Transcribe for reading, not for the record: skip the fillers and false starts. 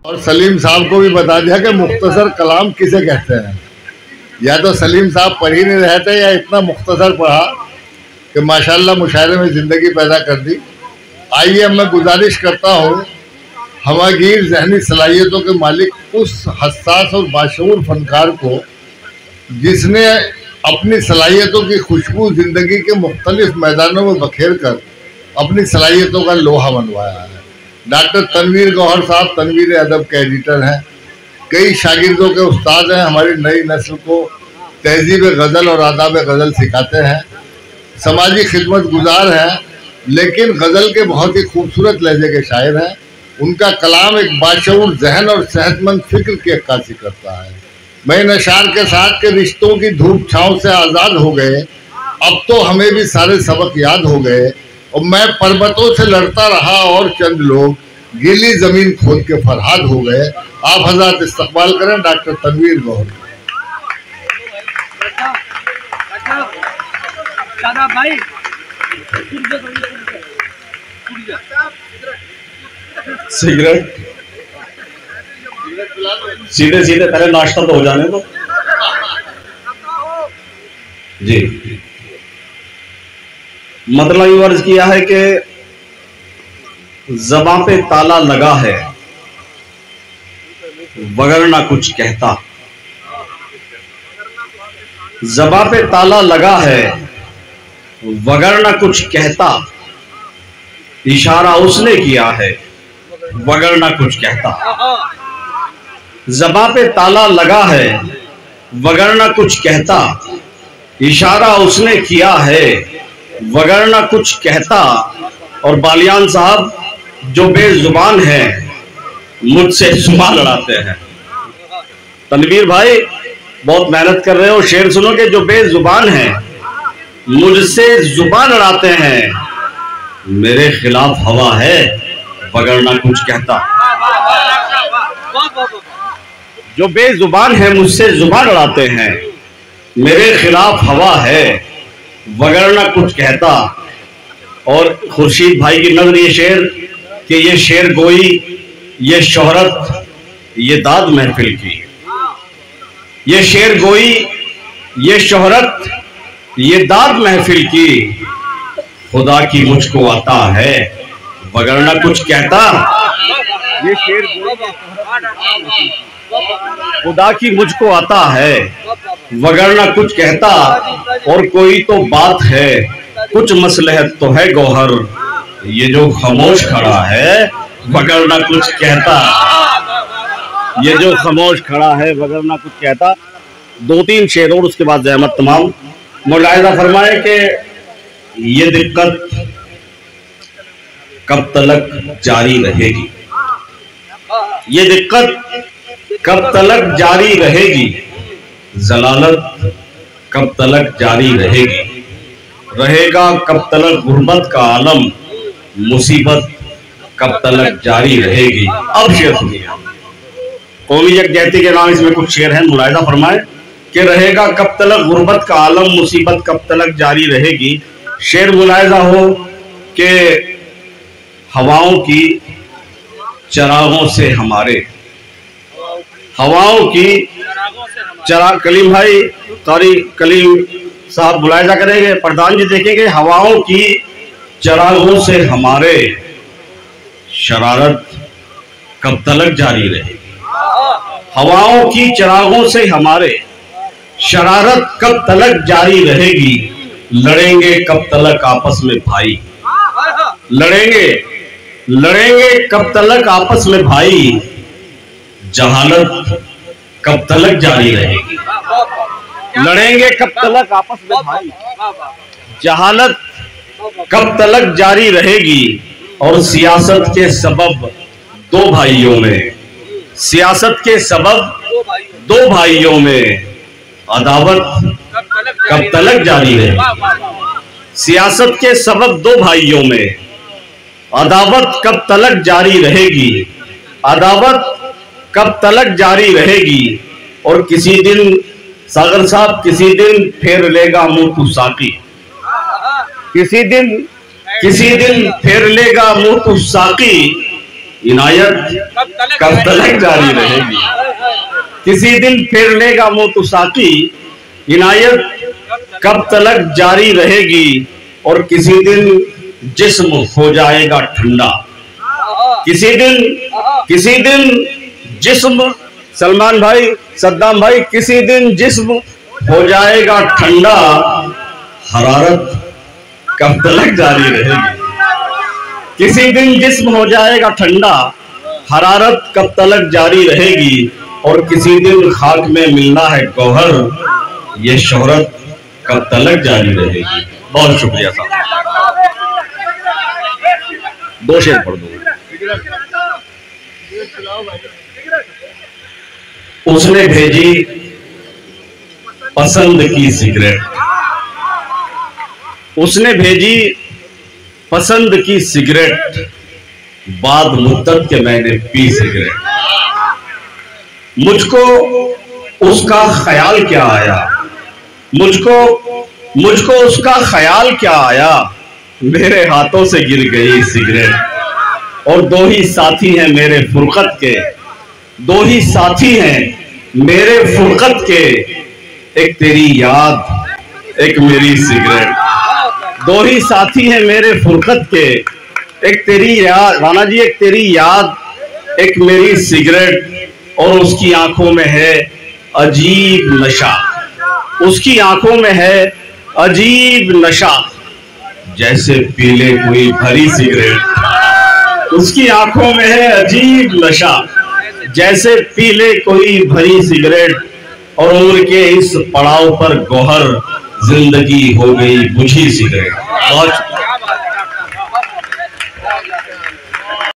और सलीम साहब को भी बता दिया कि मुख्तसर कलाम किसे कहते हैं। या तो सलीम साहब पढ़ ही नहीं रहे थे या इतना मुख्तसर पढ़ा कि माशाल्लाह मुशायरे में ज़िंदगी पैदा कर दी। आइए अब मैं गुजारिश करता हूँ हवागीर ज़हनी सलाहियतों के मालिक उस हसास और बाशऊर फनकार को जिसने अपनी सलाहियतों की खुशबू ज़िंदगी के मुख्तलिफ मैदानों में बखेर कर अपनी सलाहियतों का लोहा मनवाया है। डॉक्टर तनवीर गौहर साहब तनवीर अदब के एडिटर हैं, कई शागिर्दों के उस्ताद हैं, हमारी नई नस्ल को तहजीब गज़ल और आदाब गज़ल सिखाते हैं, समाजी खिदमत गुजार हैं, लेकिन गज़ल के बहुत ही खूबसूरत लहजे के शायर हैं। उनका कलाम एक बाशऊर जहन और सेहतमंद फिक्र की अक्कासी करता है। मैं नशार के साथ के रिश्तों की धूप छाँव से आज़ाद हो गए, अब तो हमें भी सारे सबक याद हो गए, और मैं पर्वतों से लड़ता रहा और चंद लोग गीली जमीन खोद के फरहाद हो गए। आप हज़रात इस्तकबाल करें डॉक्टर तनवीर गौहर। सिगरेट सीधे सीधे पहले नाश्ता तो हो जाने दो जी। मतलब ये अर्ज किया है कि ज़बां पे ताला लगा है वगरना कुछ कहता। ज़बां पे ताला लगा है वगरना कुछ कहता, इशारा उसने किया है वगरना कुछ कहता। ज़बां पे ताला लगा है वगरना कुछ कहता, इशारा उसने किया है वगरना कुछ कहता। और बालियान साहब जो बेजुबान हैं मुझसे जुबान लड़ाते हैं। तनवीर भाई बहुत मेहनत कर रहे हो, शेर सुनो कि जो बेजुबान हैं मुझसे जुबान लड़ाते हैं, मेरे खिलाफ हवा है वगरना कुछ कहता। जो बेजुबान है मुझसे जुबान लड़ाते हैं, मेरे खिलाफ हवा है वगरना कुछ कहता। और खुर्शीद भाई की नज़र ये शेर कि ये शेर गोई ये शोहरत ये दाद महफिल की, ये शेर गोई ये शोहरत ये दाद महफिल की, खुदा की मुझको आता है वगरना कुछ कहता। ये शेर खुदा की मुझको आता है वगरना कुछ कहता। और कोई तो बात है कुछ मसलहत तो है गौहर, ये जो खामोश खड़ा है वगरना कुछ कहता। ये जो खामोश खड़ा है वगरना कुछ कहता। दो तीन शेर और उसके बाद ज़हमत तमाम। मुलाहिज़ा फरमाए कि ये दिक्कत कब तलक जारी रहेगी, ये दिक्कत कब तलक जारी रहेगी, जलालत कब तलक जारी रहेगी, रहेगा कब तलक गुर्बत का आलम, मुसीबत कब तलक जारी रहेगी। अब शेर सुनिए, कौमी यकजहती के नाम इसमें कुछ शेर हैं, मुलाहिज़ा फरमाए कि रहेगा कब तलक गुर्बत का आलम, मुसीबत कब तलक जारी रहेगी। शेर मुलाहिज़ा हो कि हवाओं की चरागों से हमारे, हवाओं की चराग, कलीम भाई कारी कलीम साहब मुलाहिज़ा करेंगे, प्रधान जी देखेंगे, हवाओं की चरागों से हमारे शरारत कब तलक जारी रहेगी। हवाओं की चरागों से हमारे शरारत कब तलक जारी रहेगी, लड़ेंगे कब तलक आपस में भाई, लड़ेंगे लड़ेंगे कब तलक आपस में भाई, जहालत कब तलक जारी रहेगी। लड़ेंगे कब तलक आपस में भाई, जहालत कब तलक जारी रहेगी। और सियासत के सबब दो भाइयों में, सियासत के सबब दो भाइयों में अदावत कब तलक जारी रहेगी। सियासत के सबब दो भाइयों में अदावत कब तलक जारी रहेगी, अदावत कब तलक जारी रहेगी। और किसी दिन सागर साहब किसी दिन फेर लेगा मुंह तू साकी, किसी दिन फेर लेगा मुंह तू साकी, इनायत कब तलक जारी रहेगी। किसी दिन फेर लेगा मोतु साकी, इनायत कब तलक जारी रहेगी। और किसी दिन जिस्म हो जाएगा ठंडा, किसी दिन जिस्म, सलमान भाई, सद्दाम भाई, किसी दिन जिस्म हो जाएगा ठंडा, हरारत कब तलक जारी रहेगी। किसी दिन जिस्म हो जाएगा ठंडा, हरारत कब तलक जारी रहेगी। और किसी दिन खाक में मिलना है गौहर, ये शोहरत कब तलक जारी रहेगी। बहुत शुक्रिया साहब। 2 शेर पढ़ दो। उसने भेजी पसंद की सिगरेट, उसने भेजी पसंद की सिगरेट, बाद मुद्दत के मैंने पी सिगरेट। मुझको उसका ख्याल क्या आया, मुझको उसका ख्याल क्या आया, मेरे हाथों से गिर गई सिगरेट। और 2 ही साथी हैं मेरे फुरकत के, 2 ही साथी हैं मेरे फुरकत के, एक तेरी याद एक मेरी सिगरेट। 2 ही साथी हैं मेरे फुरकत के, एक तेरी याद, राणा जी, एक तेरी याद एक मेरी सिगरेट। और उसकी आंखों में है अजीब नशा, उसकी आंखों में है अजीब नशा, जैसे पी ले कोई भरी सिगरेट। उसकी आंखों में है अजीब नशा, जैसे पी ले कोई भरी सिगरेट। और उम्र के इस पड़ाव पर गौहर, जिंदगी हो गई बुझी सिगरेट।